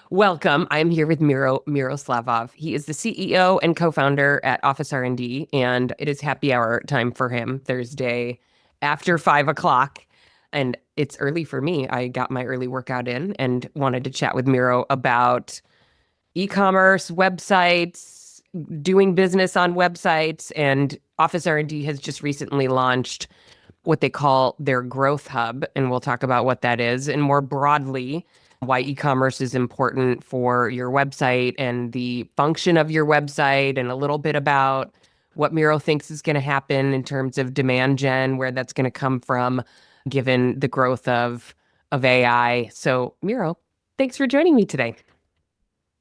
Welcome. I'm here with Miroslavov. He is the CEO and co-founder at OfficeRnD, and it is happy hour time for him Thursday after 5 o'clock. And it's early for me. I got my early workout in and wanted to chat with Miro about e-commerce, websites, doing business on websites, and OfficeRnD has just recently launched what they call their growth hub, and we'll talk about what that is, and more broadly, why e-commerce is important for your website and the function of your website, and a little bit about what Miro thinks is going to happen in terms of demand gen, where that's going to come from, given the growth of AI. So, Miro, thanks for joining me today.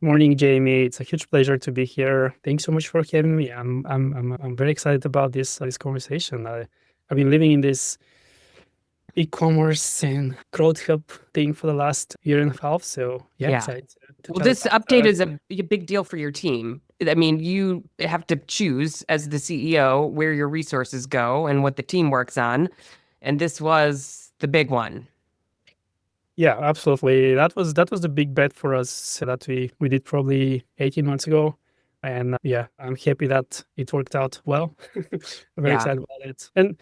Morning, Jamie. It's a huge pleasure to be here. Thanks so much for having me. I'm very excited about this conversation. I've been living in this e-commerce and growth hub thing for the last year and a half. So yeah, Yeah. excited to Well, chat this about update is a big deal for your team. I mean, you have to choose as the CEO where your resources go and what the team works on. And this was the big one. Yeah, absolutely. That was the big bet for us that we did probably 18 months ago. And yeah, I'm happy that it worked out well. I'm very Yeah. excited about it. And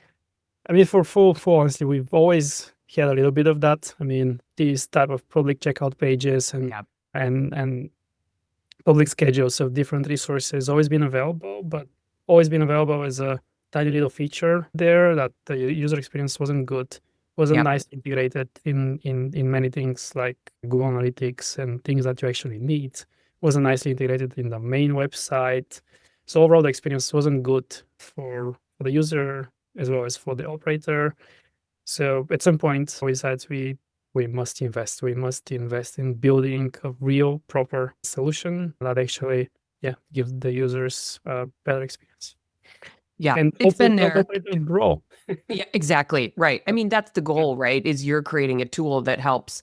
I mean, for full honesty, we've always had a little bit of that. I mean, these type of public checkout pages and Yeah. and public schedules of different resources always been available, but always been available as a tiny little feature there that the user experience wasn't good, wasn't Yep. nice integrated in many things like Google Analytics and things that you actually need. Wasn't nicely integrated in the main website. So overall, the experience wasn't good for the user as well as for the operator. So at some point, we decided we must invest. We must invest in building a real proper solution that actually, yeah, gives the users a better experience Yeah. and It's hopefully been help there. operators grow. Yeah, exactly. Right. I mean, that's the goal, right? Is you're creating a tool that helps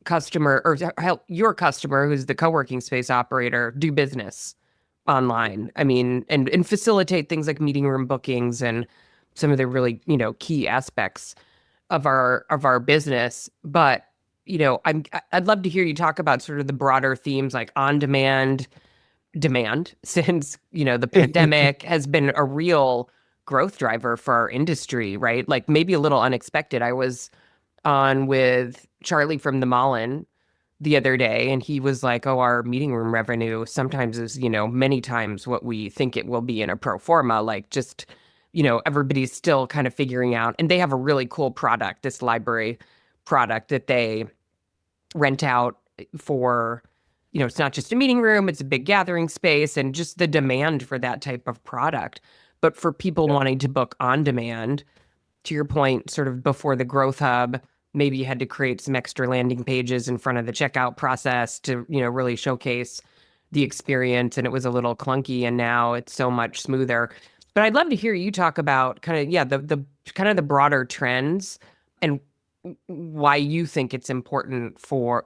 customer or help your customer, who's the co-working space operator, do business online. I mean, and facilitate things like meeting room bookings and some of the really, key aspects of our business. But, I'd love to hear you talk about sort of the broader themes like on demand, since, the pandemic has been a real growth driver for our industry, right? Like maybe a little unexpected. I was on with Charlie from the Mullen the other day, and he was like, "Oh, our meeting room revenue sometimes is, many times what we think it will be in a pro forma. Like just, everybody's still kind of figuring out." And they have a really cool product, this library product that they rent out for, it's not just a meeting room, it's a big gathering space, and just the demand for that type of product. But for people Yeah. wanting to book on demand, to your point, sort of before the growth hub, maybe you had to create some extra landing pages in front of the checkout process to, really showcase the experience. And it was a little clunky, and now it's so much smoother. But I'd love to hear you talk about kind of, yeah, the kind of the broader trends and why you think it's important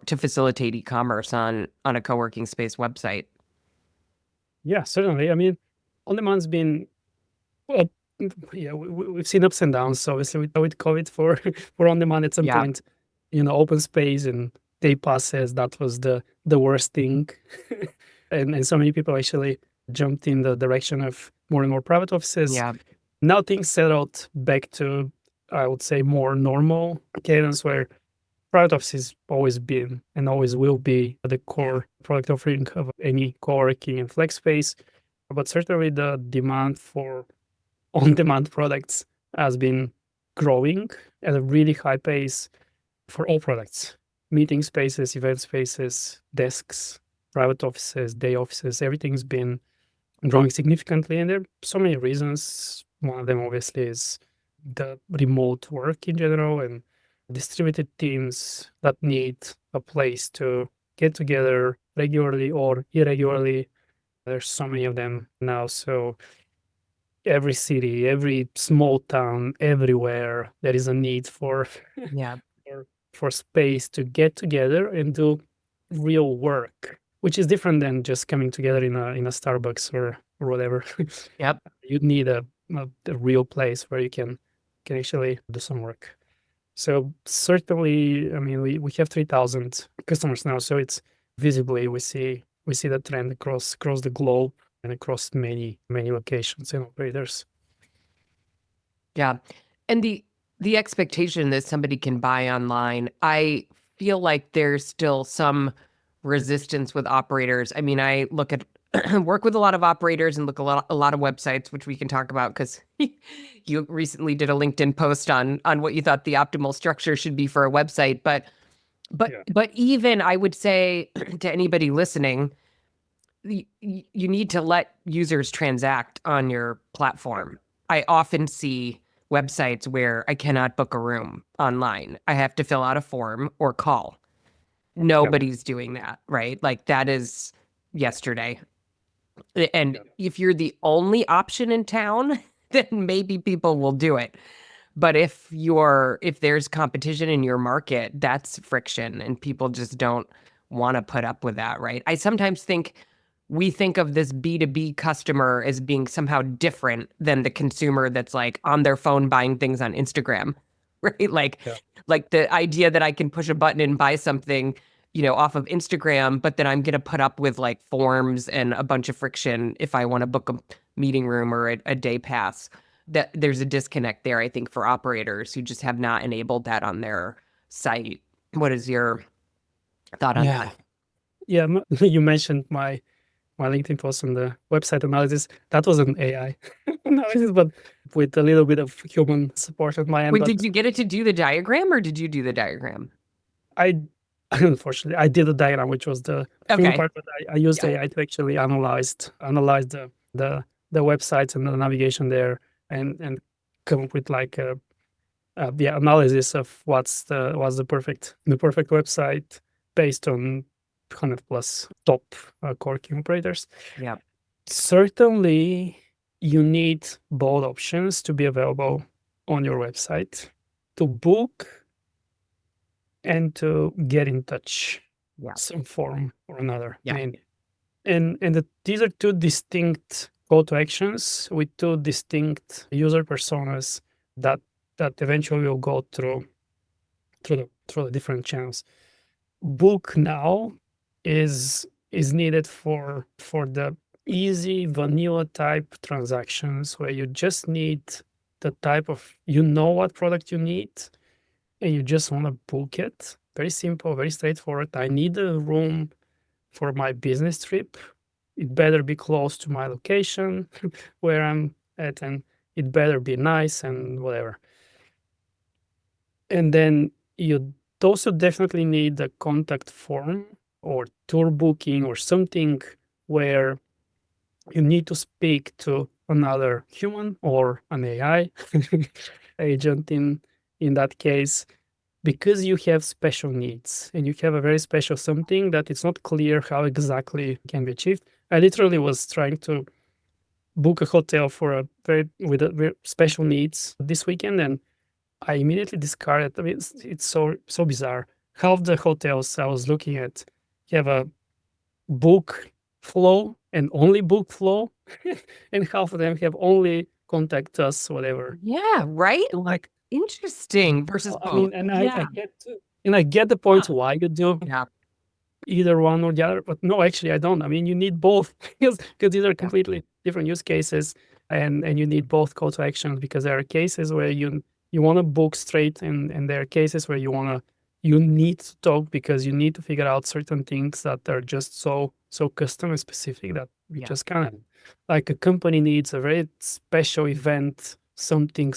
to facilitate e-commerce on a co-working space website. Yeah, certainly. I mean, on demand's been well, yeah, we've seen ups and downs. So obviously, with COVID for on demand at some Yeah. point, open space and day passes, that was the worst thing. And so many people actually jumped in the direction of more and more private offices. Yeah. Now things settled back to, I would say, more normal cadence where private offices always been and always will be the core product offering of any co-working and flex space. But certainly the demand for on-demand products has been growing at a really high pace for all products: meeting spaces, event spaces, desks, private offices, day offices. Everything's been growing significantly, and there are so many reasons. One of them obviously is the remote work in general and distributed teams that need a place to get together regularly or irregularly. There's so many of them now. So every city, every small town, everywhere, there is a need for Yeah. for space to get together and do real work, which is different than just coming together in a Starbucks or whatever. Yep. You need a real place where you can actually do some work. So certainly, I mean, we have 3,000 customers now, so it's visibly we see the trend across the globe and across many locations and operators. Yeah. And the expectation that somebody can buy online, I feel like there's still some resistance with operators. I mean, I look at work with a lot of operators and look a lot of websites, which we can talk about because you recently did a LinkedIn post on what you thought the optimal structure should be for a website. But even I would say to anybody listening, you need to let users transact on your platform. I often see websites where I cannot book a room online. I have to fill out a form or call. Nobody's doing that, right? Like that is yesterday. And if you're the only option in town, then maybe people will do it. But if there's competition in your market, that's friction and people just don't want to put up with that, right? I sometimes think we think of this B2B customer as being somehow different than the consumer that's like on their phone buying things on Instagram, right? Like the idea that I can push a button and buy something, off of Instagram, but then I'm going to put up with like forms and a bunch of friction if I want to book a meeting room or a day pass. That there's a disconnect there, I think, for operators who just have not enabled that on their site. What is your thought on that? Yeah, you mentioned my LinkedIn post on the website analysis. That was an AI analysis, but with a little bit of human support at my end. Wait, did you get it to do the diagram or did you do the diagram? Unfortunately, I did a diagram, which was the human part, but I used AI to actually analyze the websites and the navigation there and come up with like the analysis of what's the perfect website based on 100 plus top Coworking operators. Yeah. Certainly, you need both options to be available on your website to book and to get in touch, some form or another. Yeah. These are two distinct call to actions with two distinct user personas that eventually will go through the different channels. Book now is needed for the easy vanilla type transactions where you just need the type of what product you need and you just want to book it. Very simple, very straightforward. I need a room for my business trip. It better be close to my location where I'm at, and it better be nice and whatever. And then you also definitely need a contact form or tour booking or something where you need to speak to another human or an AI agent in that case, because you have special needs and you have a very special something that it's not clear how exactly can be achieved. I literally was trying to book a hotel for with a very special needs this weekend, and I immediately discarded. I mean, it's so bizarre. Half the hotels I was looking at have a book flow and only book flow, and half of them have only contact us, whatever. Yeah, right? Like, interesting versus both. I mean, and I get the point why you do either one or the other, but no, actually I don't. I mean, you need both because these are completely different use cases, and you need both call to actions because there are cases where you want to book straight, and there are cases where you need to talk because you need to figure out certain things that are just so custom and specific that we just can't. Like a company needs a very special event, something,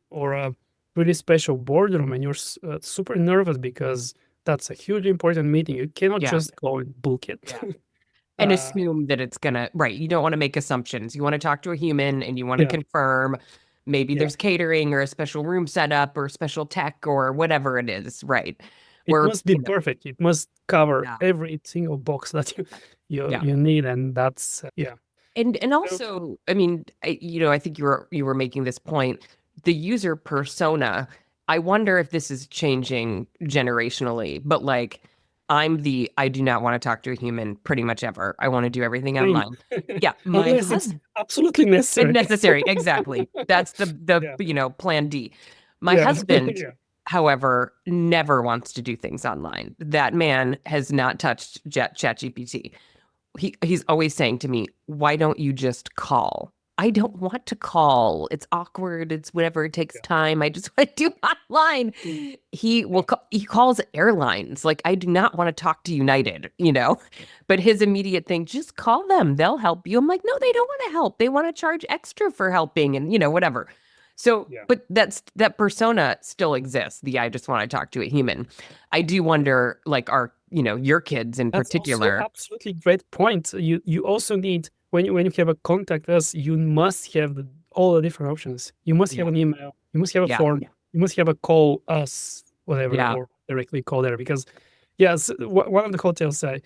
or a really special boardroom, and you're super nervous because that's a huge important meeting. You cannot just go and book it. And assume that it's gonna, right. You don't want to make assumptions. You want to talk to a human and you want to confirm maybe there's catering or a special room setup or special tech or whatever it is, right? It must be perfect. It must cover every single box that you need, and that's And also, I mean, I think you were making this point. The user persona, I wonder if this is changing generationally, but like I do not want to talk to a human pretty much ever. I want to do everything online. Yeah, unless it's absolutely necessary. Necessary, exactly. That's the plan D. My husband however, never wants to do things online. That man has not touched ChatGPT. He's always saying to me, "Why don't you just call?" I don't want to call. It's awkward. It's whatever. It takes Yeah. time. I just want to do online. He calls airlines. Like, I do not want to talk to United. But his immediate thing, just call them. They'll help you. I'm like, no, they don't want to help. They want to charge extra for helping and whatever. So, Yeah. but that persona still exists. The I just want to talk to a human. I do wonder, like, your kids in That's also particular. absolutely great point. You also need when you have a contact us, you must have all the different options. You must have Yeah. an email. You must have a Yeah. form. You must have a call us, whatever, Yeah. or directly call there. Because yes, one of the hotels I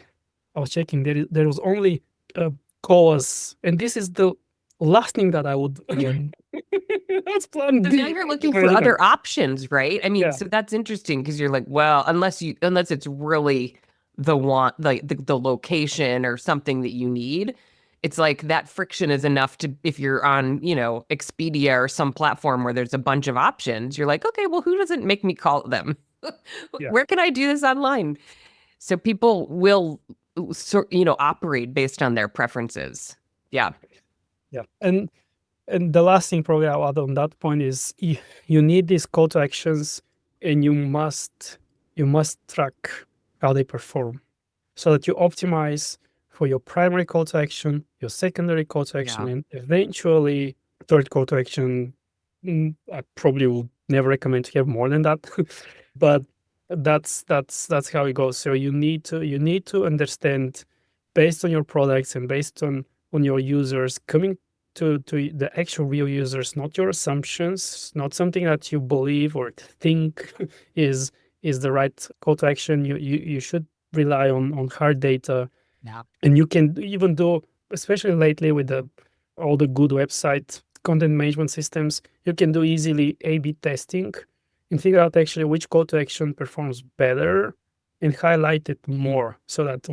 was checking, there was only call us, and this is the last thing that I would again. That's plan So B. now you're looking for for anything. other options, right? I mean, Yeah. so that's interesting because you're like, well, unless it's really the want, like the location or something that you need, it's like that friction is enough to, if you're on, Expedia or some platform where there's a bunch of options, you're like, okay, well, who doesn't make me call them? Yeah. Where can I do this online? So people will operate based on their preferences. Yeah. Yeah. And the last thing probably I'll add on that point is you need these call to actions, and you must track how they perform so that you optimize for your primary call to action, your secondary call to action, Yeah. and eventually third call to action. I probably will never recommend to have more than that, but that's how it goes. So you need to understand based on your products and based on your users coming to the actual real users, not your assumptions, not something that you believe or think is the right call to action. You should rely on hard data, Yeah. and you can even do, especially lately with all the good website content management systems, you can do easily A/B testing and figure out actually which call to action performs better and highlight it more so that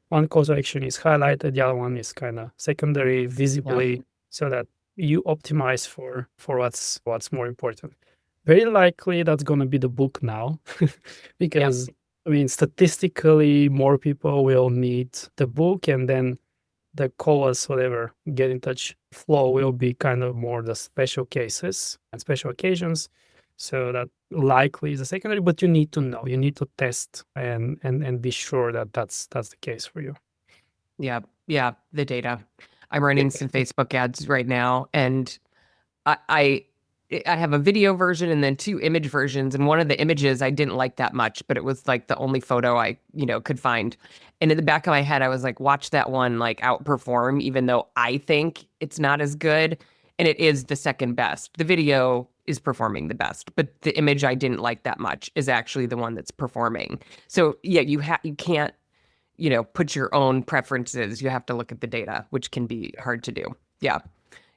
one call to action is highlighted, the other one is kind of secondary Yeah. visibly, so that you optimize for what's more important. Very likely that's going to be the book now, Yeah. because I mean statistically more people will need the book, and then the call us whatever get in touch flow will be kind of more the special cases and special occasions. So that likely is a secondary, but you need to know, you need to test and be sure that that's the case for you. Yeah. Yeah. The data. I'm running some Facebook ads right now, and I I I have a video version and then two image versions. And one of the images I didn't like that much, but it was like the only photo I, could find. And in the back of my head, I was like, watch that one like outperform, even though I think it's not as good. And it is the second best. The video is performing the best, but the image I didn't like that much is actually the one that's performing. So yeah, you can't, put your own preferences. You have to look at the data, which can be hard to do. Yeah.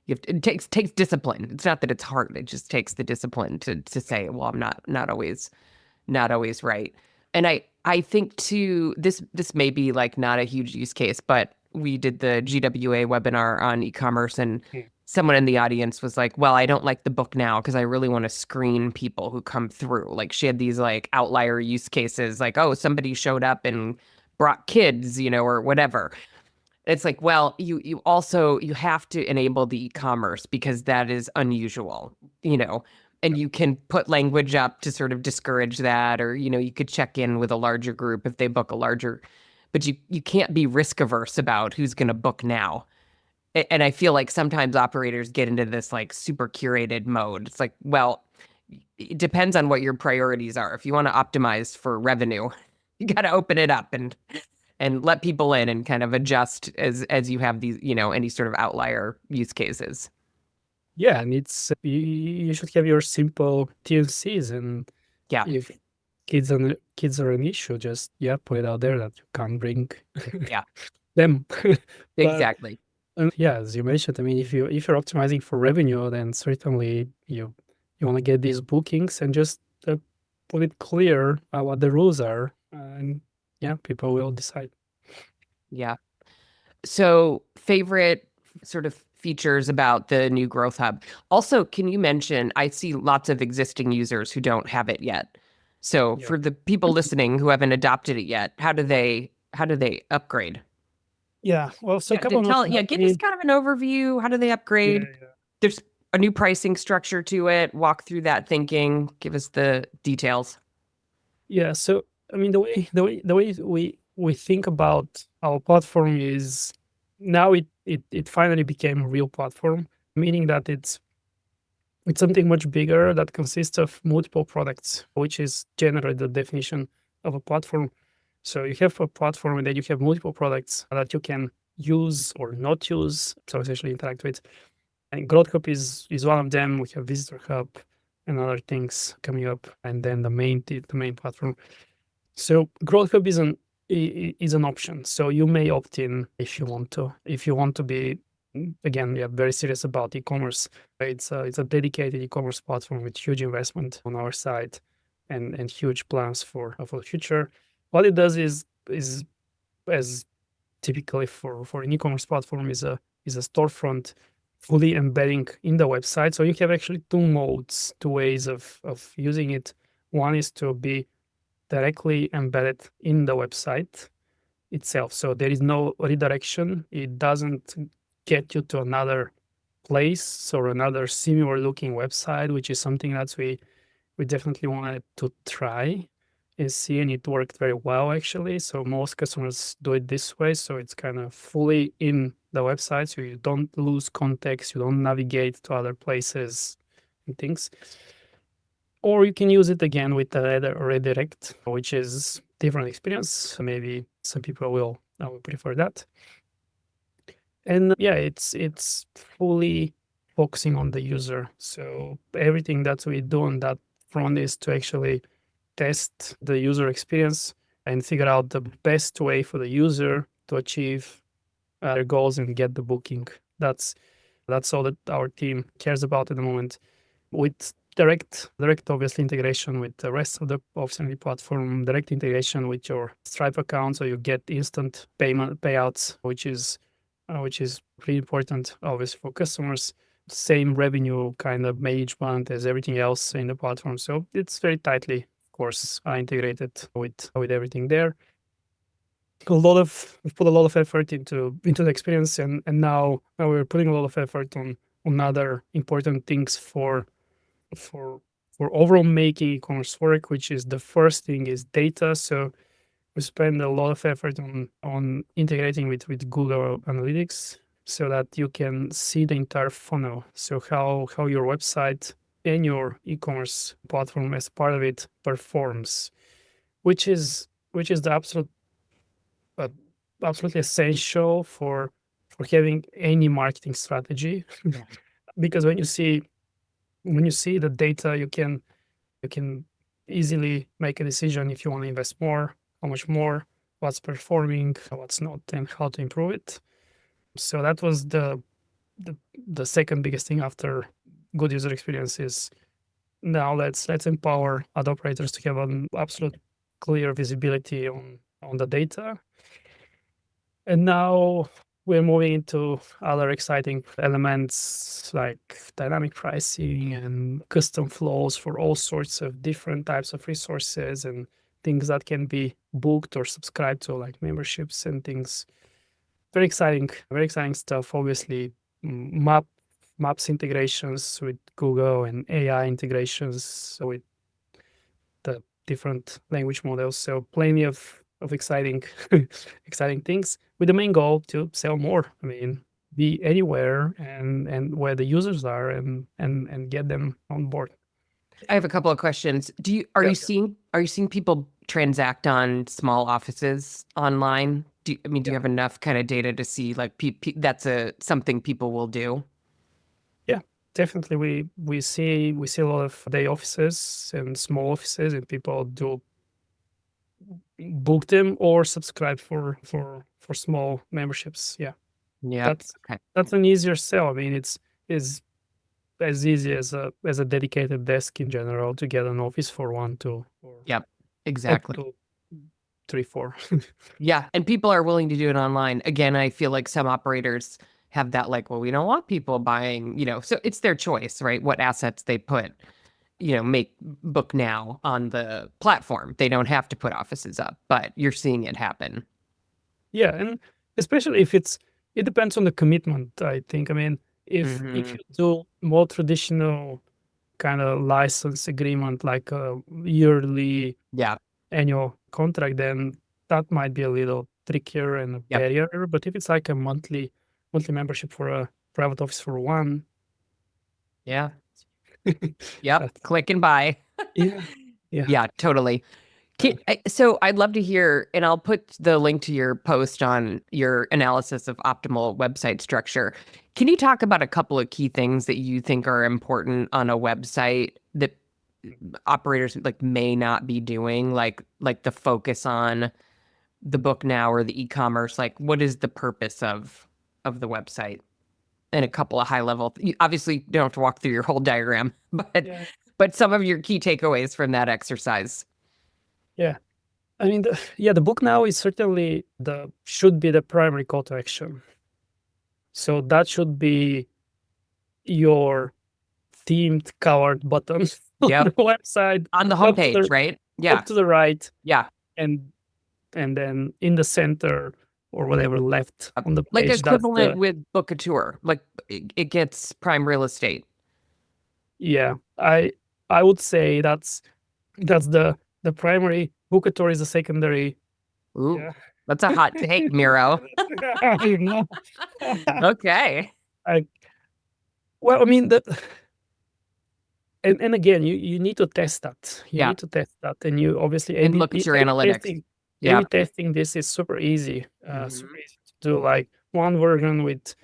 It takes discipline. It's not that it's hard. It just takes the discipline to say, well, I'm not always right. And I think too, this may be like not a huge use case, but we did the GWA webinar on e-commerce, and Mm. someone in the audience was like, well, I don't like the book now because I really want to screen people who come through. Like, she had these like outlier use cases, like, oh, somebody showed up and brought kids, or whatever. It's like, well, you have to enable the e-commerce because that is unusual, and you can put language up to sort of discourage that, or you could check in with a larger group if they book a larger, but you can't be risk averse about who's going to book now. And I feel like sometimes operators get into this like super curated mode. It's like, well, it depends on what your priorities are. If you want to optimize for revenue, you got to open it up and let people in and kind of adjust as you have these, any sort of outlier use cases. Yeah, and it's you should have your simple TLCs, and Yeah, if kids are an issue, just put it out there that you can't bring yeah, them. But exactly. yeah, as you mentioned, I mean, if you're optimizing for revenue, then certainly you want to get these bookings and just put it clear what the rules are, and yeah, people will decide. Yeah. So favorite sort of features about the new Growth Hub. Also, can you mention, I see lots of existing users who don't have it yet. So Yeah. for the people listening who haven't adopted it yet, how do they upgrade? Yeah. Well, so a Yeah, couple of notes. give us kind of an overview. How do they Yeah, upgrade? yeah. There's a new pricing structure to it. Walk through that thinking. Give us the details. Yeah. So I mean, the way we think about our platform is now it finally became a real platform, meaning that it's something much bigger that consists of multiple products, which is generally the definition of a platform. So you have a platform and then you have multiple products that you can use or not use, so essentially interact with. And Growth Hub is one of them. We have Visitor Hub and other things coming up, and then the main platform. So Growth Hub is an option. So you may opt in if you want to. If you want to be, again, yeah, very serious about e-commerce. It's a dedicated e-commerce platform with huge investment on our side, and huge plans for the future. What it does is as typically for an e-commerce platform is a storefront fully embedding in the website. So you have actually two modes, two ways of using it. One is to be directly embedded in the website itself. So there is no redirection. It doesn't get you to another place or another similar looking website, which is something that we definitely wanted to try and see, and it worked very well actually. So most customers do it this way. So it's kind of fully in the website. So you don't lose context, you don't navigate to other places and things. Or you can use it again with a redirect, which is different experience. Maybe some people will prefer that. And yeah, it's fully focusing on the user. So everything that we do on that front is to actually test the user experience and figure out the best way for the user to achieve their goals and get the booking. That's all that our team cares about at the moment. With direct obviously integration with the rest of the OfficeRnD platform, direct integration with your Stripe account, so you get instant payouts, which is pretty important, obviously, for customers. Same revenue kind of management as everything else in the platform. So it's very tightly, of course, integrated with everything there. We've put a lot of effort into the experience, and now we're putting a lot of effort on other important things for overall making e-commerce work, which is the first thing is data. So we spend a lot of effort on integrating with Google Analytics so that you can see the entire funnel. So how your website and your e-commerce platform as part of it performs, which is the uh, absolutely essential for having any marketing strategy. Because when you see the data, you can easily make a decision if you want to invest more, how much more, what's performing, what's not, and how to improve it. So that was the, the second biggest thing after good user experiences. Now let's empower ad operators to have an absolute clear visibility on the data. And now we're moving into other exciting elements like dynamic pricing and custom flows for all sorts of different types of resources and things that can be booked or subscribed to, like memberships and things. Very exciting stuff. Obviously, maps integrations with Google and AI integrations with the different language models. So plenty of exciting exciting things with the main goal to sell more. I mean, be anywhere and where the users are and get them on board. I have a couple of questions. Are Yeah. you seeing people transact on small offices online? Do Yeah. you have enough kind of data to see like that's something people will do? Yeah, definitely. We see a lot of day offices and small offices, and people do book them or subscribe for small memberships. Yeah, Yep. that's Okay. that's an easier sell. I mean, it's is as easy as a dedicated desk in general to get an office for 1, 2, or Yep. up Exactly. to 3, 4. Yeah, and people are willing to do it online. Again, I feel like some operators have that like, well, we don't want people buying, so it's their choice, right? What assets they put, make book now on the platform. They don't have to put offices up, but you're seeing it happen. Yeah, and especially if it depends on the commitment, I think. I mean, if Hmm. you do more traditional kind of license agreement, like a yearly Yeah. annual contract, then that might be a little trickier and a Yep. barrier. But if it's like a monthly membership for a private office for one, Yeah. Yep. that's Click and buy. yeah, yeah, Yeah, totally. yeah, So I'd love to hear, and I'll put the link to your post on your analysis of optimal website structure. Can you talk about a couple of key things that you think are important on a website that operators like may not be doing, like the focus on the book now or the e-commerce? Like, what is the purpose of the website? And a couple of high level. You obviously don't have to walk through your whole diagram, yeah, but some of your key takeaways from that exercise. yeah. I mean, the book now is certainly should be the primary call to action. So that should be your themed covered button on the Yep. website, On the up to homepage, the right? up Yeah. to the right, Yeah. and then in the center or whatever left on the Like page. That's equivalent the with book a tour. Like it gets prime real estate. yeah. I would say that's the primary. Bookatory is the secondary. Ooh, Yeah. that's a hot take, Miro. You know? Okay. I well, I mean that, and again, you need to test that. You Yeah. need to test that, and you obviously And look at your analytics. A/B Yeah. testing. This is super easy. Super Hmm. easy to do. Like one version with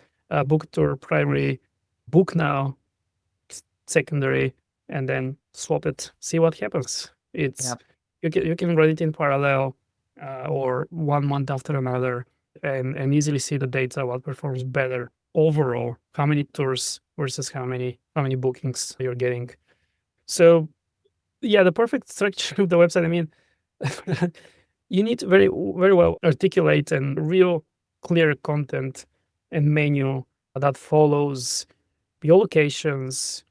book tour primary, book now secondary, and then swap it. See what happens. Yeah. You can run it in parallel, or 1 month after another, and easily see the data what performs better overall. How many tours versus how many bookings you're getting. So yeah, the perfect structure of the website. I mean, you need to very well articulate and real clear content and menu that follows your locations,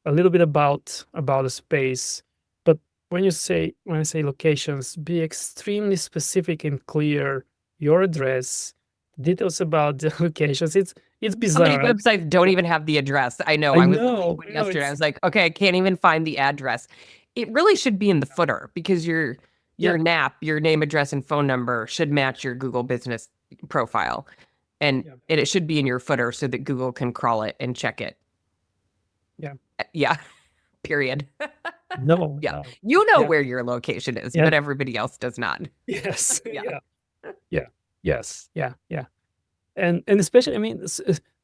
a little bit about the space. But when I say locations, be extremely specific and clear. Your address, details about the locations. It's How many bizarre. websites don't even have the address? I know. I was looking at one I know yesterday. I it's was like, okay, I can't even find the address. It really should be in the footer because your yeah, NAP, your name, address, and phone number should match your Google business profile. And it should be in your footer so that Google can crawl it and check it. yeah. Yeah, period. No, Yeah. You know yeah, where your location is, yeah, but everybody else does not. yes, Yeah. yeah, yeah, yes, yeah, yeah. And especially, I mean,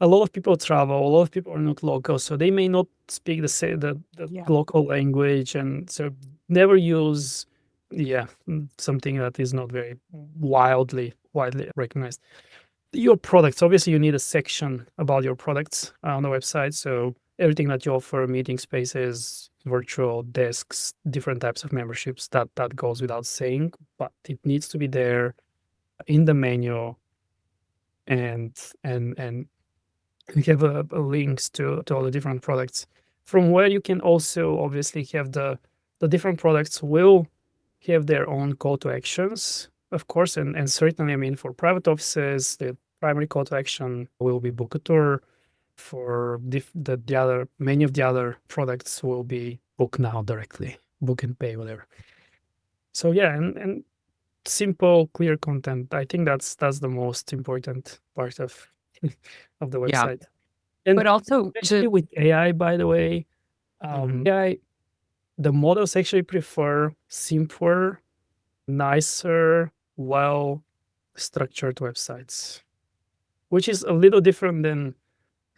a lot of people travel. A lot of people are not local, so they may not speak the Yeah. local language, and so never use something that is not very widely recognized. Your products, obviously, you need a section about your products on the website. So everything that you offer, meeting spaces, virtual desks, different types of memberships, that goes without saying, but it needs to be there in the menu, and we have links to all the different products from where you can also obviously have the different products will have their own call to actions, of course, and certainly, I mean, for private offices, the primary call to action will be book a tour. For the other, many of the other products will be book now directly, book and pay, whatever. So yeah, and simple, clear content. I think that's the most important part of of the Yeah. website. And But also especially with AI, by the way, Mhm. AI, the models actually prefer simpler, nicer, well structured websites, which is a little different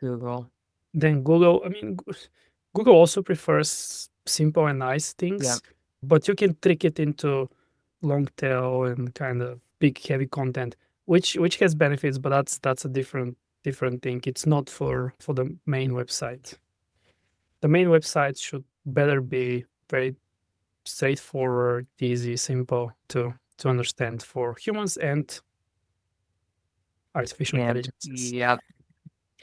Google. than Google. I mean, Google also prefers simple and nice Yeah. things, but you can trick it into long tail and kind of big heavy content, which has benefits, but that's a different thing. It's not for the main website. The main website should better be very straightforward, easy, simple to understand for humans and artificial And intelligences. yeah.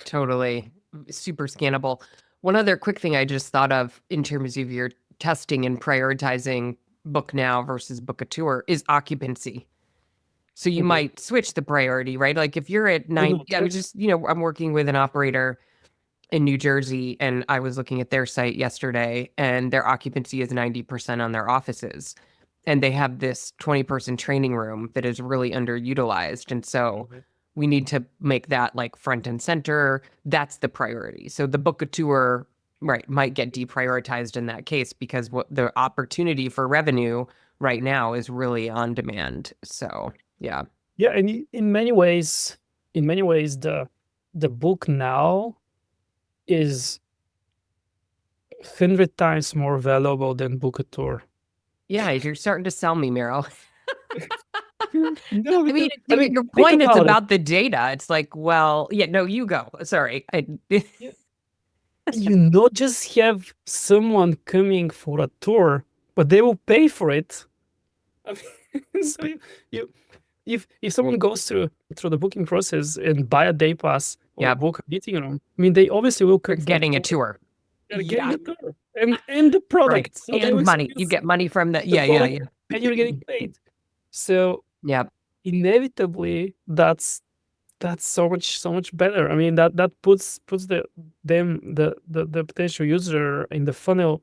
Totally. Super scannable. One other quick thing I just thought of in terms of your testing and prioritizing book now versus book a tour is occupancy. So you Mhm. might switch the priority, right? Like if you're at Mhm. 90, I was just, I'm working with an operator in New Jersey and I was looking at their site yesterday and their occupancy is 90% on their offices. And they have this 20-person training room that is really underutilized. And so Mhm. we need to make that like front and center. That's the priority. So the book a tour, right, might get deprioritized in that case because what the opportunity for revenue right now is really on demand. So yeah. Yeah, and in many ways, the book now is 100 times more valuable than book a tour. Yeah, you're starting to sell me, Miro. No, I mean, because to your think point, it's about it. about the data. It's like, well, yeah, no, you go. Sorry. You, you not just have someone coming for a tour, but they will pay for it. I mean, so you if someone goes through the booking process and buy a day pass or Yep, book a meeting room, I mean, they obviously will you're come for the getting a tour. tour. They're getting Yeah, the tour and the right. product, so they And will money. You experience get money from the, the yeah, yeah, product, yeah. and you're getting paid. So Yep, inevitably, that's so much better. I mean, that puts the potential user in the funnel,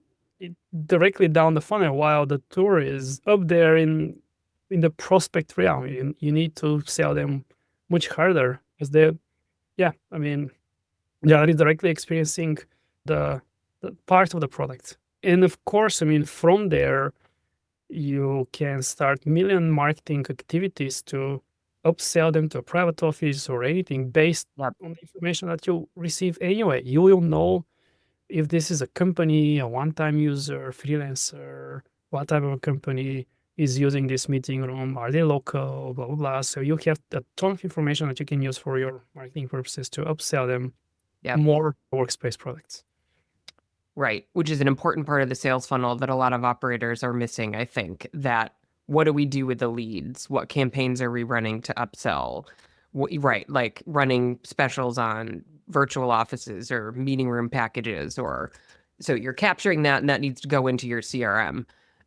directly down the funnel, while the tour is up there in the prospect realm. You need to sell them much harder because they, yeah, I mean, they are directly experiencing the the part of the product. And of course, I mean, from there you can start million marketing activities to upsell them to a private office or anything based yep, on the information that you receive anyway. You will know if this is a company, a one-time user, freelancer, what type of a company is using this meeting room, are they local, blah blah blah. So you have a ton of information that you can use for your marketing purposes to upsell them yep. more workspace products. Right. Which is an important part of the sales funnel that a lot of operators are missing, I think. That what do we do with the leads? What campaigns are we running to upsell? Right. Like running specials on virtual offices or meeting room packages or so you're capturing that and that needs to go into your CRM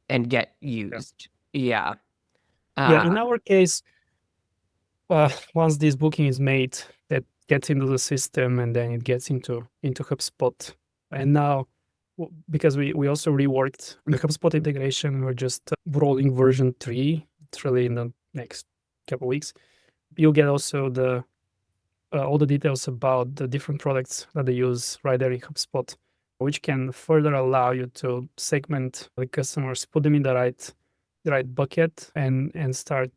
and get Yeah. used. Yeah. Yeah, Uh, in our case, once this booking is made, that gets into the system and then it gets into HubSpot. And now, because we also reworked the HubSpot integration, we're just rolling version 3. It's really in the next couple weeks. You'll get also the all the details about the different products that they use right there in HubSpot, which can further allow you to segment the customers, put them in the right bucket, and start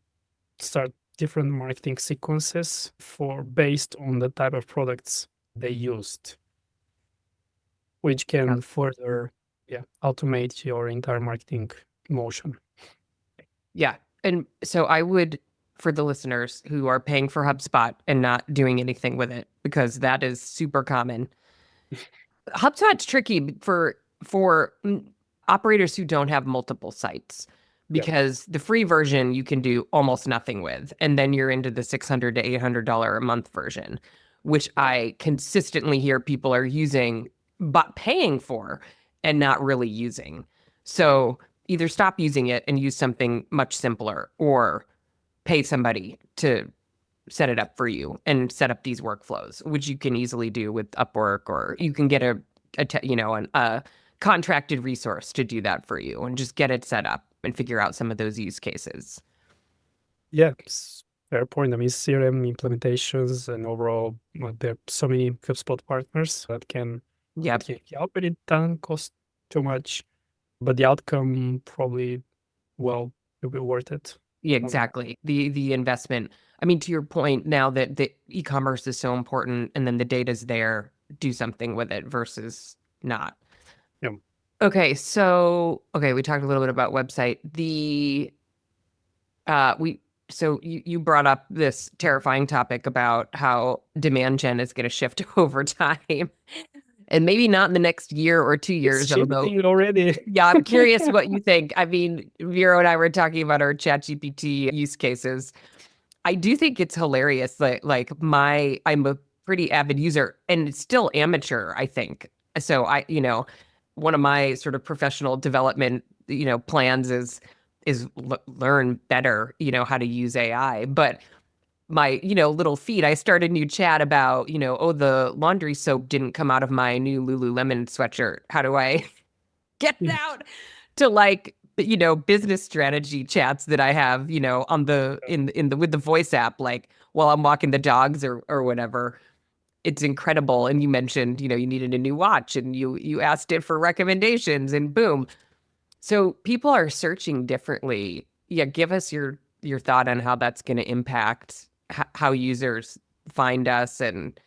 different marketing sequences for based on the type of products they used, which yeah. can further, yeah, automate your entire marketing motion. Yeah. And so I would, for the listeners who are paying for HubSpot and not doing anything with it, because that is super common. HubSpot's tricky for operators who don't have multiple sites Yeah. because the free version you can do almost nothing with, and then you're into the $600 to $800 a month version, which I consistently hear people are using but paying for and not really using. So either stop using it and use something much simpler, or pay somebody to set it up for you and set up these workflows, which you can easily do with Upwork, or you can get a contracted resource to do that for you and just get it set up and figure out some of those use cases. Yeah, it's fair point. I mean, CRM implementations and overall, well, there are so many HubSpot partners that Yep. can help, but it doesn't cost too much. But the outcome probably, well, will be worth it. Yeah, Um, exactly. The investment. I mean, to your point, now that the e-commerce is so important and then the data's there, do something with it versus not. yeah, Okay, we talked a little bit about website. We so you brought up this terrifying topic about how demand gen is going to shift over time, and maybe not in the next year or two it's years, although shifting already. yeah, I'm curious what you think. I mean, Vero and I were talking about our ChatGPT use cases. I do think it's hilarious that I'm a pretty avid user and it's still amateur, I think. So one of my sort of professional development, plans is learn better, how to use AI. But my, little feed, I started a new chat about, oh, the laundry soap didn't come out of my new Lululemon sweatshirt. How do I get it Yeah. out? To like, business strategy chats that I have, on in the with the voice app, like while I'm walking the dogs or whatever. It's incredible. And you mentioned, you needed a new watch and you asked it for recommendations and boom. So people are searching differently. Yeah, give us your thought on how that's going to impact how users find us and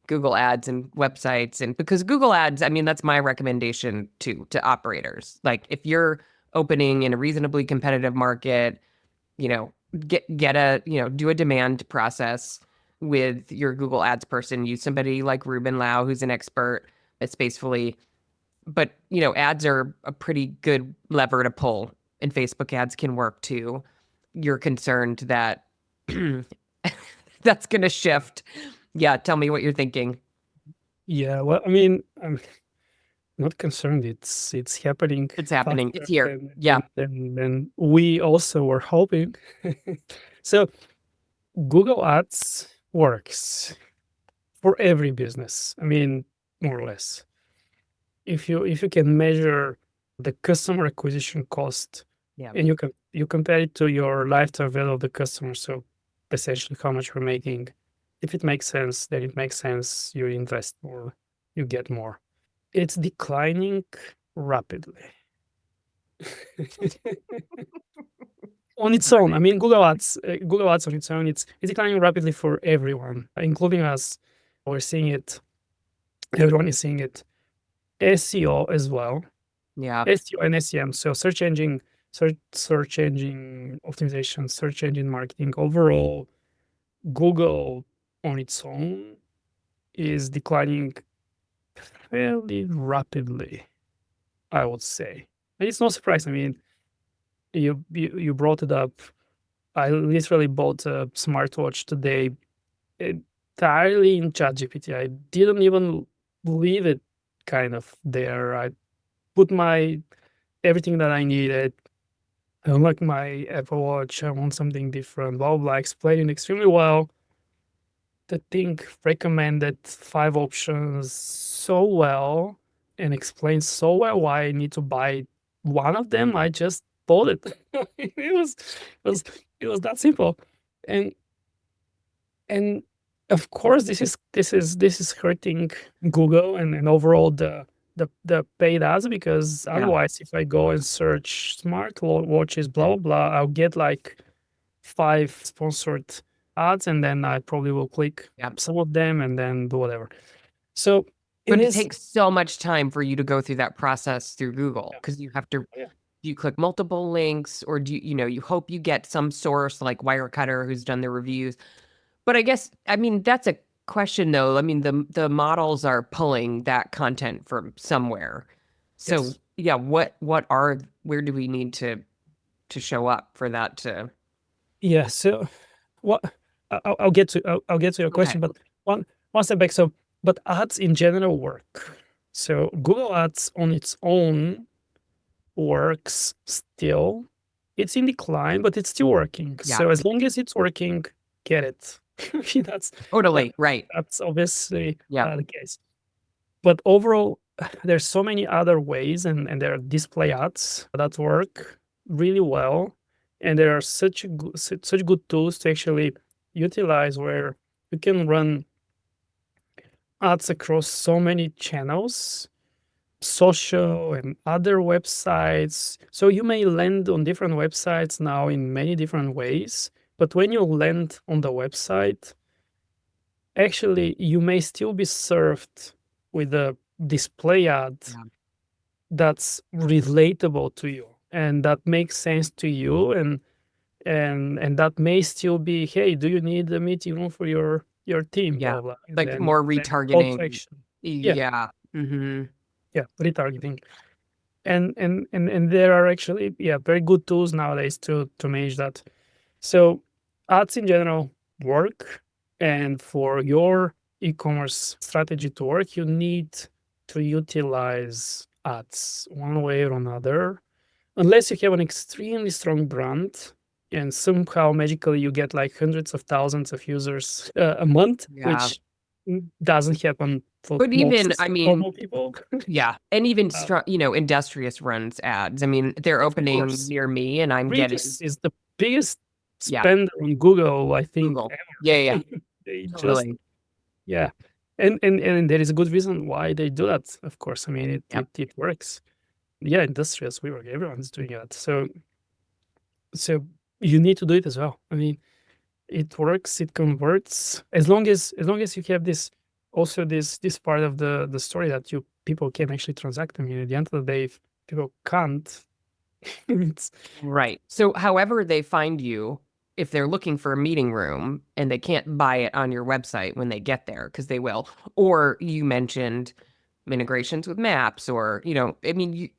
Google Ads and websites. And because Google Ads, I mean, that's my recommendation to operators. Like if you're opening in a reasonably competitive market, you know, get a, do a demand process with your Google Ads person. Use somebody like Ruben Lau, who's an expert at Spacefully. But, ads are a pretty good lever to pull, and Facebook ads can work too. You're concerned that that's going to shift. Yeah, tell me what you're thinking. Yeah, well, I mean, I'm not concerned. It's happening It's happening. faster It's here. than Yeah. than we also were hoping. So Google Ads works for every business. I mean, more or less. If you can measure the customer acquisition cost Yeah. and you compare it to your lifetime value of the customer, so essentially how much we're making. If it makes sense, then it makes sense. You invest more, you get more. It's declining rapidly. On its own. I mean, Google Ads on its own, it's declining rapidly for everyone, including us. We're seeing it. Everyone is seeing it. SEO as well. Yeah. SEO and SEM. So search engine optimization, search engine marketing. Overall, Google on its own is declining fairly rapidly, I would say. And it's no surprise. I mean, you brought it up. I literally bought a smartwatch today entirely in ChatGPT. I didn't even leave it kind of there. I put my everything that I needed. I don't like my Apple Watch. I want something different. Blah blah. Explained it extremely well. The thing recommended 5 options so well and explained so well why I need to buy one of them. I just bought it. It was that simple. And and of course this is hurting Google and overall the paid ads, because Yeah. otherwise if I go and search smart watches blah blah blah, I'll get like 5 sponsored ads and then I probably will click Yeah. some of them and then do whatever. So But it is takes so much time for you to go through that process through Google because you have to yeah. you click multiple links or do you hope you get some source like Wirecutter who's done the reviews. But I guess I mean that's a question though. I mean the models are pulling that content from somewhere. So Yes. yeah, where do we need to show up for that to Yeah. So what I'll get to your okay. question, but one step back. So, but ads in general work. So Google Ads on its own works still. It's in decline, but it's still working. Yeah, So as long as it's working, get it. that's that, totally. Right. that's obviously Yeah. the case. But overall, there's so many other ways, and there are display ads that work really well, and there are such good tools to actually utilize where you can run ads across so many channels, social and other websites. So you may land on different websites now in many different ways, but when you land on the website, actually you may still be served with a display ad Yeah. that's relatable to you and that makes sense to you, and that may still be, hey, do you need a meeting room for your team, Yeah. blah blah, and Like more then call to retargeting. action. Yeah, Yeah. Mm-hmm. yeah, retargeting. And there are actually, yeah, very good tools nowadays to manage that. So ads in general work, and for your e-commerce strategy to work, you need to utilize ads one way or another, unless you have an extremely strong brand and somehow magically you get like hundreds of thousands of users a month, Yeah. which doesn't happen for But even, most I mean, normal people. yeah. And even Uh, strong, Industrious runs ads. I mean, they're of opening course, near me and I'm getting, Reels is the biggest yeah, spender on Google, I think, Google. Yeah, yeah, ever. They just, totally. yeah. And there is a good reason why they do that, of course. I mean, Yep. it works. Yeah, industrious WeWork, everyone's doing that. So you need to do it as well. I mean, it works, it converts. As long as you have this also this part of the story that you people can actually transact. I mean, at the end of the day, if people can't, it's Right. So, however they find you, if they're looking for a meeting room and they can't buy it on your website when they get there, because they will, or you mentioned integrations with maps, or, I mean,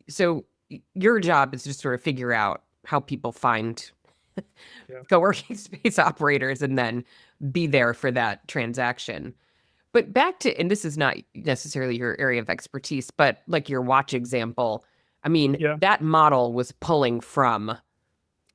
your job is to sort of figure out how people find yeah. co-working space operators and then be there for that transaction. But back to, and this is not necessarily your area of expertise, but like your watch example, I mean, Yeah. that model was pulling from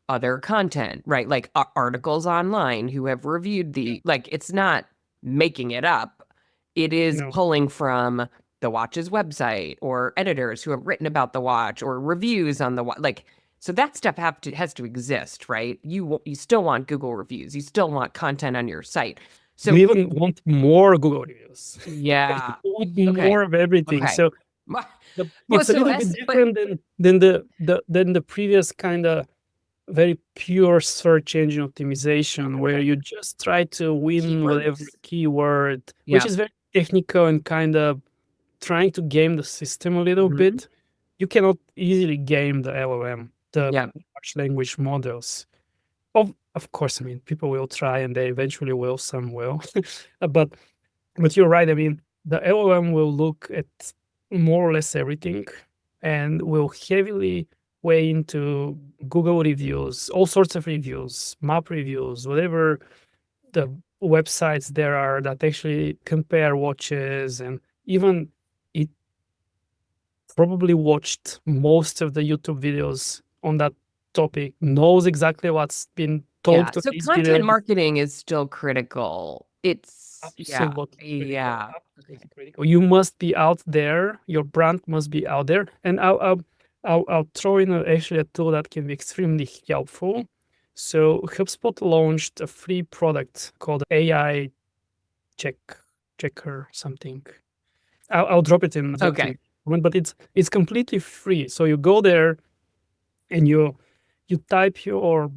other content, right? Like articles online who have reviewed like it's not making it up. It is No. pulling from the watch's website or editors who have written about the watch or reviews on the watch. Like, so that stuff has to exist, right? You still want Google reviews. You still want content on your site. You So even want more Google reviews. yeah. You want Okay. more of everything. Okay. So Well, it's a so little bit but different than the previous kind of very pure search engine optimization where you just try to win whatever keywords. keyword, which Yeah. is very technical and kind of trying to game the system a little Mhm. bit. You cannot easily game the LLM, the Yeah. large language models. Of course, I mean, people will try and they eventually will, some will. but you're right. I mean, the LLM will look at more or less everything and will heavily weigh into Google reviews, all sorts of reviews, map reviews, whatever the websites there are that actually compare watches. And even it probably watched most of the YouTube videos on that topic, knows exactly what's been Yeah. talked on So these content videos. marketing is still critical. Yeah. Absolutely critical. Yeah. Absolutely critical. You must be out there. Your brand must be out there. And I'll throw in actually a tool that can be extremely helpful. So HubSpot launched a free product called AI check checker something. I'll drop it in the Okay. link, but it's completely free. So you go there and you type your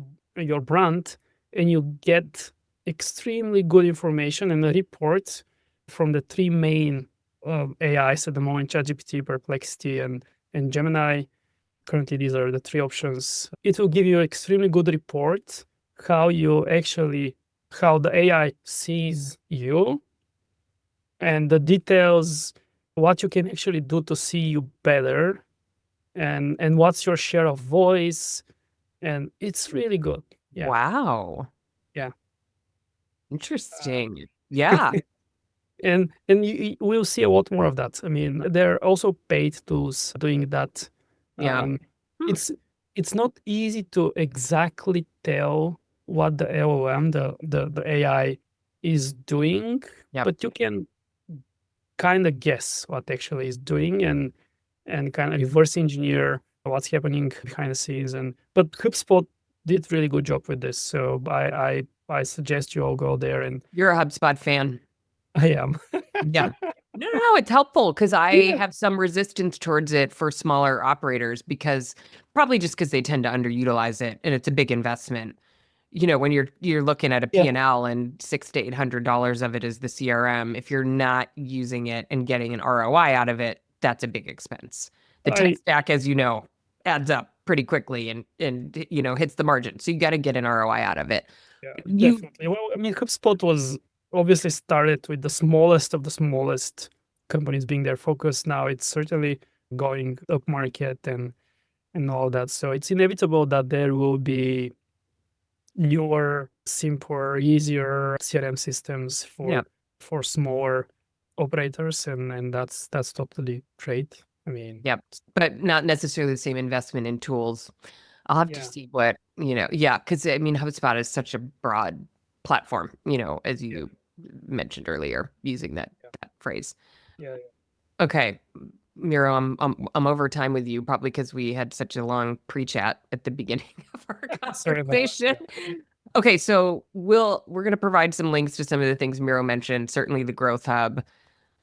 brand and you get extremely good information and a report from the three main AIs at the moment: ChatGPT, Perplexity, and Gemini. Currently, these are the three options. It will give you extremely good report how the AI sees you and the details, what you can actually do to see you better, and what's your share of voice, and it's really good. Yeah, Wow. yeah. Interesting. Yeah. And we'll see a lot more of that. I mean, there are also paid tools doing that. Yeah. Um, Hmm. it's it's not easy to exactly tell what the LLM, the AI, is doing, Yep. but you can kind of guess what actually is doing and kind of reverse engineer what's happening behind the scenes. And but HubSpot did really good job with this, so I suggest you all go there. And You're a HubSpot fan. I am. Yeah. No, no, no, it's helpful because I Yeah. have some resistance towards it for smaller operators because probably just because they tend to underutilize it and it's a big investment. When you're looking at a Yeah. P&L and $600 to $800 of it is the CRM, if you're not using it and getting an ROI out of it, that's a big expense. The tech I stack, as you know, adds up pretty quickly and hits the margin. So you got to get an ROI out of it. Yeah, You definitely. Well, I mean, HubSpot was obviously started with the smallest of the smallest companies being their focus. Now it's certainly going up market and all that. So it's inevitable that there will be newer, simpler, easier CRM systems Yeah. for for smaller operators, and that's totally great. I mean, Yep. But not necessarily the same investment in tools. I'll have to yeah, see what, yeah, because I mean, HubSpot is such a broad platform, as yeah, you mentioned earlier, using that yeah, that phrase. yeah, Okay, Miro, I'm over time with you, probably because we had such a long pre-chat at the beginning of our yeah. Sorry about that. conversation. Yeah. Okay, so we're gonna provide some links to some of the things Miro mentioned, certainly the Growth Hub.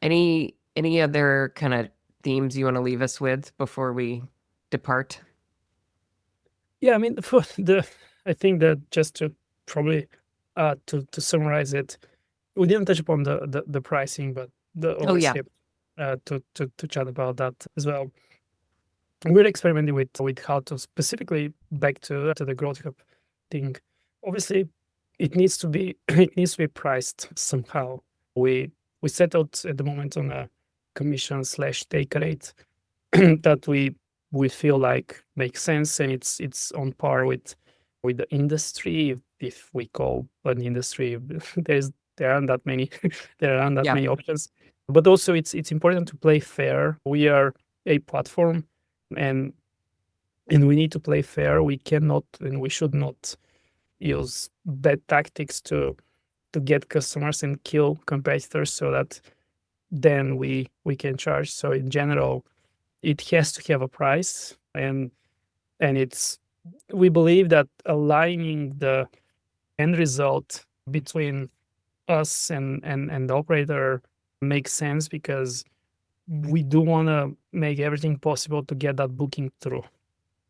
Any other kind of themes you want to leave us with before we depart? Yeah, I mean, for I think that just to probably to summarize it, we didn't touch upon the pricing, but the Oh yeah, obviously to chat about that as well. We're experimenting with how to specifically back to the growth hub thing. Obviously, it needs to be it needs to be priced somehow. We settled at the moment on a commission slash take rate that we feel like makes sense, and it's on par with the industry. If we call an industry, there aren't that many there aren't that yeah, many options. But also, it's important to play fair. We are a platform, and we need to play fair. We cannot and we should not use bad tactics to get customers and kill competitors so that then we can charge. So in general, it has to have a price, and it's we believe that aligning the end result between us and the operator makes sense, because we do want to make everything possible to get that booking through.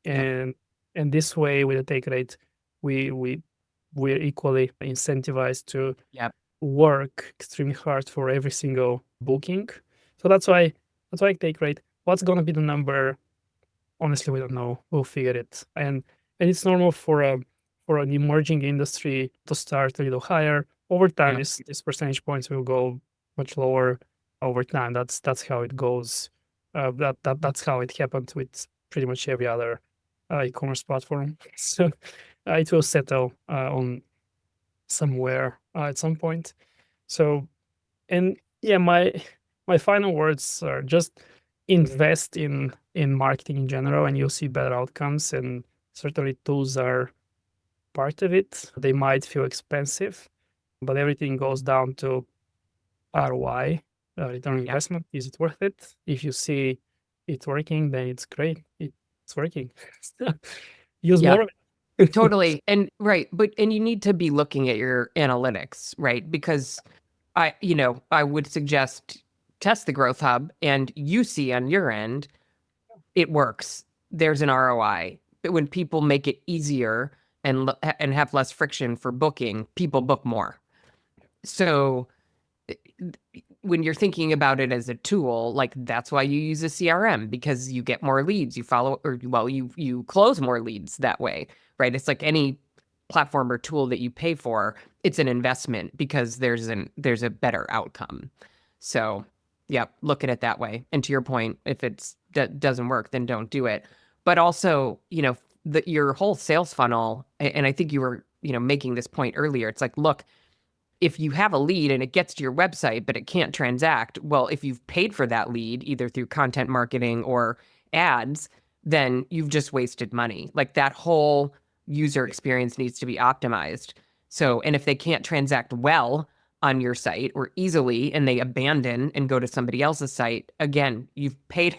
yep, And this way, with the take rate, we we we're equally incentivized to yep, work extremely hard for every single booking. So that's why take rate. What's gonna be the number? Honestly, we don't know. We'll figure it. And it's normal for an emerging industry to start a little higher. Over time, yep, this percentage points will go much lower over time. That's how it goes. That's how it happened with pretty much every other e-commerce platform. So it will settle on somewhere at some point. So, and yeah, my final words are just invest in marketing in general, and you'll see better outcomes. And certainly tools are part of it. They might feel expensive, but everything goes down to ROI, return on yep. investment. Is it worth it? If you see it working, then it's great. It's working. Use Yeah, more of it. totally. And right, and you need to be looking at your analytics, right? Because I would suggest test the Growth Hub and you see on your end it works. There's an ROI. But when people make it easier and have less friction for booking, people book more. So when you're thinking about it as a tool, like that's why you use a CRM, because you get more leads, you follow, or well, you close more leads that way, right? It's like any platform or tool that you pay for, it's an investment because there's a better outcome. So, yeah, look at it that way. And to your point, if doesn't work, then don't do it. But also, your whole sales funnel, and I think you were, making this point earlier. It's like, look, if you have a lead and it gets to your website, but it can't transact, well, if you've paid for that lead, either through content marketing or ads, then you've just wasted money. Like that whole user experience needs to be optimized. So, and if they can't transact well on your site or easily and they abandon and go to somebody else's site, again, you've paid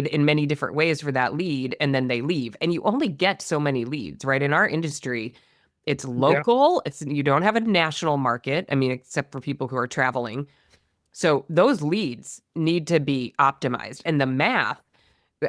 in many different ways for that lead and then they leave. And you only get so many leads, right? In our industry, it's Yeah, local. You don't have a national market. I mean, except for people who are traveling. So those leads need to be optimized. And the math,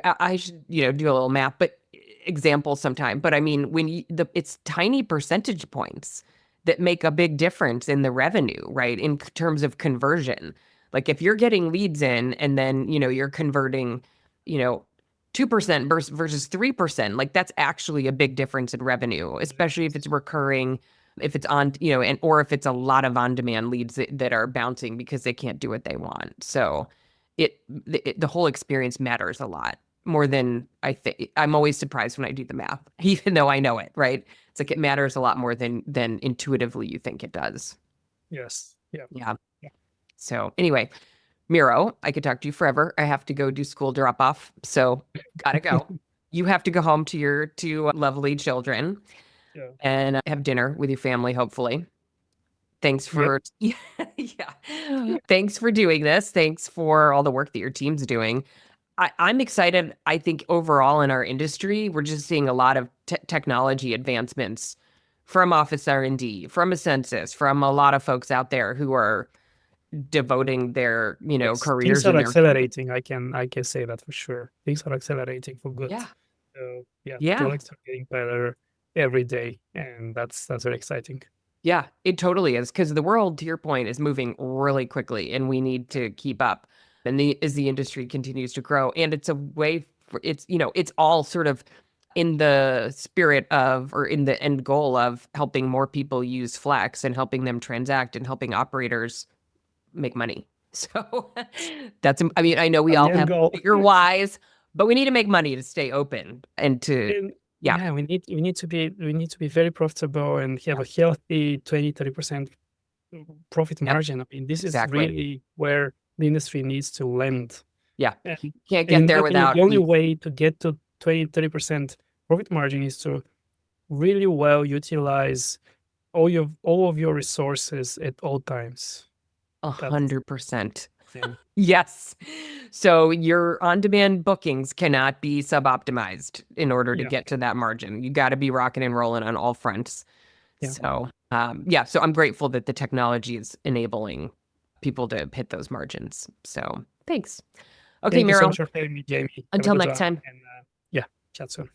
I should, do a little math, but example sometime. But I mean, it's tiny percentage points that make a big difference in the revenue, right? In terms of conversion. Like if you're getting leads in and then, you're converting, you know, 2% versus 3%, like that's actually a big difference in revenue, especially if it's recurring, if it's on, and or if it's a lot of on-demand leads that are bouncing because they can't do what they want. So the whole experience matters a lot more than I think. I'm always surprised when I do the math, even though I know it, right? It's like it matters a lot more than intuitively you think it does. yes. Yeah. Yeah. So anyway, Miro, I could talk to you forever. I have to go do school drop off, so gotta go. You have to go home to your two lovely children Yeah. and have dinner with your family, hopefully. Thanks Yep. for yeah. Thanks for doing this. Thanks for all the work that your team's doing. I'm excited. I think overall in our industry, we're just seeing a lot of technology advancements from OfficeRnD, from a census, from a lot of folks out there who are devoting their, Yes, things careers are and their accelerating. I can say that for sure. Things are accelerating for good. yeah, So yeah, yeah, products are getting better every day, and that's very exciting. yeah. It totally is because the world, to your point, is moving really quickly, and we need to keep up. And as the industry continues to grow, and it's a way for it's all sort of in the spirit of or in the end goal of helping more people use Flex and helping them transact and helping operators make money. So I mean, I know we That's the all end have goal. bigger whys, but we need to make money to stay open and to, And yeah, yeah, we need to be very profitable and have yeah, a healthy 20-30% profit yep, margin. I mean, this is exactly. really where the industry needs to land. Yeah. And Can't and get in my there opinion, without the only you. way to get to 20-30% profit margin is to really well utilize all of your resources at all times. That's 100%. the thing. Yes. So your on-demand bookings cannot be sub-optimized in order to Yeah. get to that margin. You got to be rocking and rolling on all fronts. Yeah. So, yeah, so I'm grateful that the technology is enabling people to hit those margins. So, thanks. Okay, Thank you so Miro, much for having me, Jamie. Have a until good next one. time. And yeah, chat soon.